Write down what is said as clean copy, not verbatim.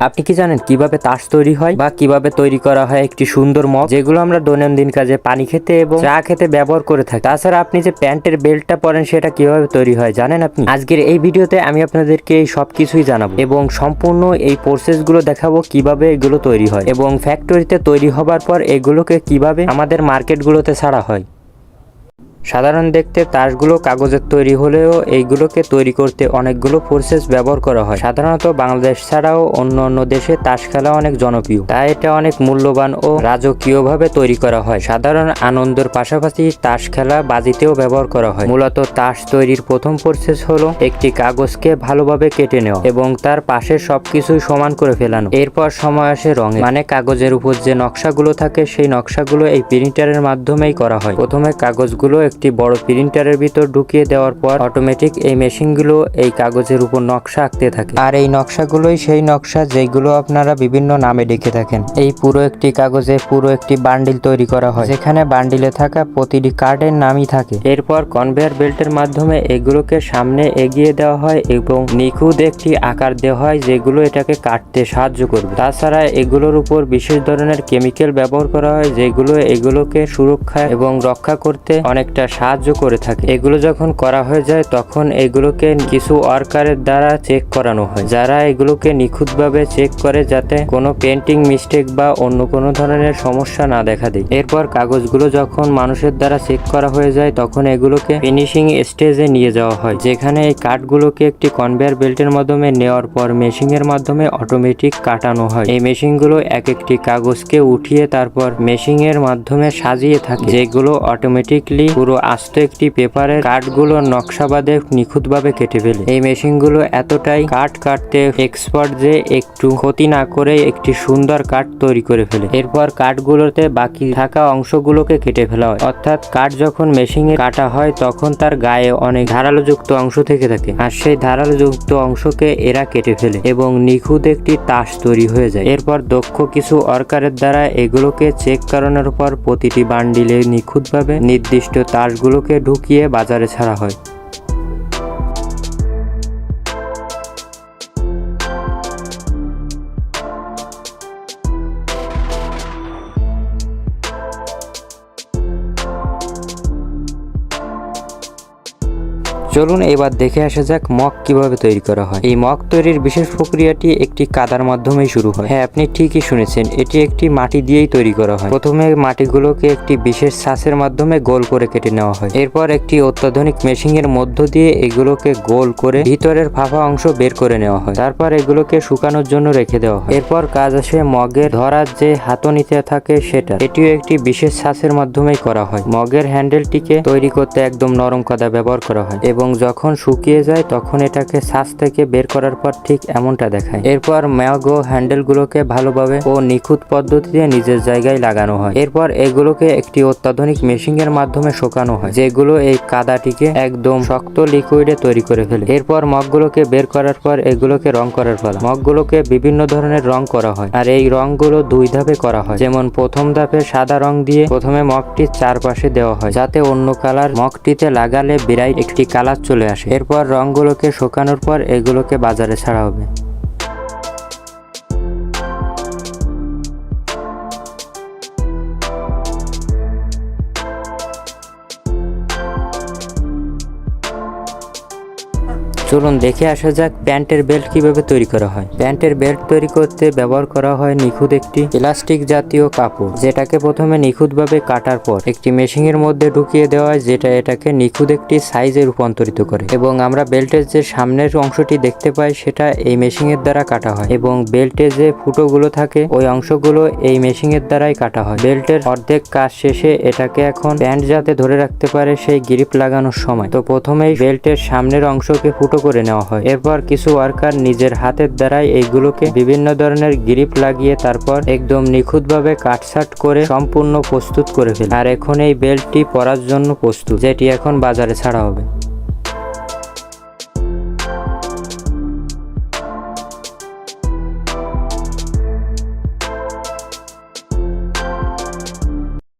আপনি কি জানেন কিভাবে তাস তৈরি হয় বা কিভাবে তৈরি করা হয় একটি সুন্দর মগ, যেগুলো আমরা দৈনন্দিন কাজে পানি খেতে এবং চা খেতে ব্যবহার করে থাকি। তাছাড়া আপনি যে প্যান্টের বেল্টটা পরেন সেটা কিভাবে তৈরি হয় জানেন আপনি? আজকের এই ভিডিওতে আমি আপনাদেরকে এই সব কিছুই জানাবো এবং সম্পূর্ণ এই প্রসেসগুলো দেখাবো কিভাবে এগুলো তৈরি হয় এবং ফ্যাক্টরিতে তৈরি হবার পর এগুলোকে কিভাবে আমাদের মার্কেটগুলোতে ছাড়া হয়। সাধারণ দেখতে তাসগুলো কাগজের তৈরি হলেও এইগুলোকে তৈরি করতে অনেকগুলো প্রসেস ব্যবহার করা হয়। সাধারণত বাংলাদেশ ছাড়াও অন্য অন্য দেশে তাস খেলা অনেক জনপ্রিয়, তাই এটা অনেক মূল্যবান ও রাজকীয়ভাবে তৈরি করা হয়। সাধারণ আনন্দের পাশাপাশি তাস খেলা বাজিতেও ব্যবহার করা হয়। মূলত তাস তৈরির প্রথম প্রসেস হলো একটি কাগজকে ভালোভাবে কেটে নেওয়া এবং তার পাশে সবকিছুই সমান করে ফেলানো। এরপর সময় আসে রঙের, মানে কাগজের উপর যে নকশাগুলো থাকে সেই নকশাগুলো এই প্রিন্টারের মাধ্যমেই করা হয়। প্রথমে কাগজগুলো একটি বড় প্রিন্টারের ভিতর ঢুকিয়ে দেওয়ার পর অটোমেটিক এই মেশিনগুলো এই কাগজের উপর নকশা আঁকতে থাকে, আর এই নকশাগুলোই সেই নকশা যেগুলো আপনারা বিভিন্ন নামে ডেকে থাকেন। এই পুরো একটি কাগজে পুরো একটি বান্ডিল তৈরি করা হয়, যেখানে বান্ডিলে থাকা প্রতিটি কার্ডের নামই থাকে। এরপর কনভেয়ার বেল্টের মাধ্যমে এগুলোকে সামনে এগিয়ে দেওয়া হয় এবং নিখুঁত একটি আকার দেওয়া হয় যেগুলো এটাকে কাটতে সাহায্য করবে। তাছাড়া এগুলোর উপর বিশেষ ধরনের কেমিক্যাল ব্যবহার করা হয় যেগুলো এগুলোকে সুরক্ষা এবং রক্ষা করতে অনেকটা সাহায্য করে থাকে। এগুলো যখন করা হয়ে যায় তখন এগুলোকে কিছু ওয়ার্কারের দ্বারা চেক করানো হয়, যারা এগুলোকে নিখুঁতভাবে চেক করে যাতে কোনো পেন্টিং মিস্টেক বা অন্য কোনো ধরনের সমস্যা না দেখা দেয়। এরপর কাগজগুলো যখন মানুষের দ্বারা চেক করা হয়ে যায় তখন এগুলোকে ফিনিশিং স্টেজে নিয়ে যাওয়া হয়, যেখানে এই কাঠগুলোকে একটি কনভেয়ার বেল্টের মাধ্যমে নেওয়ার পর মেশিন এর মাধ্যমে অটোমেটিক কাটানো হয়। এই মেশিনগুলো এক একটি কাগজকে উঠিয়ে তারপর মেশিন এর মাধ্যমে সাজিয়ে থাকে, যেগুলো অটোমেটিকলি পুরো আস্ত একটি পেপারের কাঠগুলো নকশাবাদে নিখুঁতভাবে কেটে ফেলে। এই মেশিনগুলো এতটাই কাঠ কাটতে এক্সপার্ট যে একটু ক্ষতি না করে একটি সুন্দর কাঠ তৈরি করে ফেলে। এরপর কাঠগুলোতে বাকি থাকা অংশগুলোকে কেটে ফেলা হয়, অর্থাৎ কাঠ যখন মেশিনে কাটা হয় তখন তার গায়ে অনেক ধারালোযুক্ত অংশ থেকে থাকে, আর সেই ধারালোযুক্ত অংশকে এরা কেটে ফেলে এবং নিখুঁত একটি তাস তৈরি হয়ে যায়। এরপর দক্ষ কিছু ওয়ার্কারের দ্বারা এগুলোকে চেক করানোর পর প্রতিটি বান্ডিলে নিখুঁতভাবে নির্দিষ্ট তাসগুলোকে ঢুকিয়ে বাজারে ছাড়া হয়। চলুন এবার দেখে আসা যাক মগ কিভাবে তৈরি করা হয়। এই মগ তৈরির বিশেষ প্রক্রিয়াটি একটি কাদার মাধ্যমেই শুরু হয়। হ্যাঁ, আপনি ঠিকই শুনেছেন, এটি একটি মাটি দিয়েই তৈরি করা হয়। প্রথমে মাটিগুলোকে একটি বিশেষ ছাঁচের মাধ্যমে গোল করে কেটে নেওয়া হয়। এরপর একটি অত্যাধুনিক মেশিনের মধ্য দিয়ে এগুলোকে গোল করে ভিতরের ফাঁপা অংশ বের করে নেওয়া হয়। তারপর এগুলোকে শুকানোর জন্য রেখে দেওয়া হয়। এরপর কাজ আসে মগের ধরার যে হাতনিতে থাকে সেটা, এটিও একটি বিশেষ ছাঁচের মাধ্যমেই করা হয়। মগের হ্যান্ডেলটিকে তৈরি করতে একদম নরম কাদা ব্যবহার করা হয় এবং যখন শুকিয়ে যায় তখন এটাকে ছাঁচ থেকে বের করার পর ঠিক এমনটা দেখায়। এরপর মগ ও হ্যান্ডেলগুলোকে ভালোভাবে ও নিখুঁত পদ্ধতিতে নিজের জায়গায় লাগানো হয়। এরপর এগুলোকে একটি অত্যাধুনিক মেশিনের মাধ্যমে শুকানো হয়, যেগুলো এই কাদাটিকে একদম শক্ত লিকুইডে তৈরি করে ফেলে। এরপর মগগুলোকে বের করার পর এগুলোকে রং করার পালা। মগগুলোকে বিভিন্ন ধরনের রং করা হয়, আর এই রংগুলো দুই ধাপে করা হয়। যেমন প্রথম ধাপে সাদা রং দিয়ে প্রথমে মগটির চারপাশে দেওয়া হয়, যাতে অন্য কালার মগটিতে লাগালে ব্রাইট একটি কালার চলে আসে। এরপর রংগুলোকে শুকানোর পর এগুলোকে বাজারে ছাড়া হবে। চলুন দেখে আসা যাক প্যান্টের বেল্ট কিভাবে তৈরি করা হয়। প্যান্টের বেল্ট তৈরি করতে ব্যবহার করা হয় নিখুঁত একটি প্লাস্টিক জাতীয় কাপড়, যেটাকে প্রথমে নিখুঁতভাবে কাটার পর একটি মেশিনের মধ্যে ঢুকিয়ে দেওয়া হয়, যেটা এটাকে নিখুঁত একটি সাইজে রূপান্তরিত করে। এবং আমরা বেল্টের যে সামনের অংশটি দেখতে পাই সেটা এই মেশিনের দ্বারা কাটা হয় এবং বেল্টে যে ফুটোগুলো থাকে ওই অংশগুলো এই মেশিনের দ্বারাই কাটা হয়। বেল্টের অর্ধেক কাজ শেষে এটাকে এখন প্যান্ট যাতে ধরে রাখতে পারে সেই গ্রিপ লাগানোর সময় তো প্রথমেই বেল্টের সামনের অংশকে ফুটো করে নেওয়া হয়। এরপর কিছু ওয়ার্কার নিজের হাতের দ্বারাই এইগুলোকে বিভিন্ন ধরনের গ্রিপ লাগিয়ে তারপর একদম নিখুঁতভাবে কাটছাট করে সম্পূর্ণ প্রস্তুত করে ফেলে। আর এখন এই বেল্টটি পরার জন্য প্রস্তুত, যেটি এখন বাজারে ছাড়া হবে।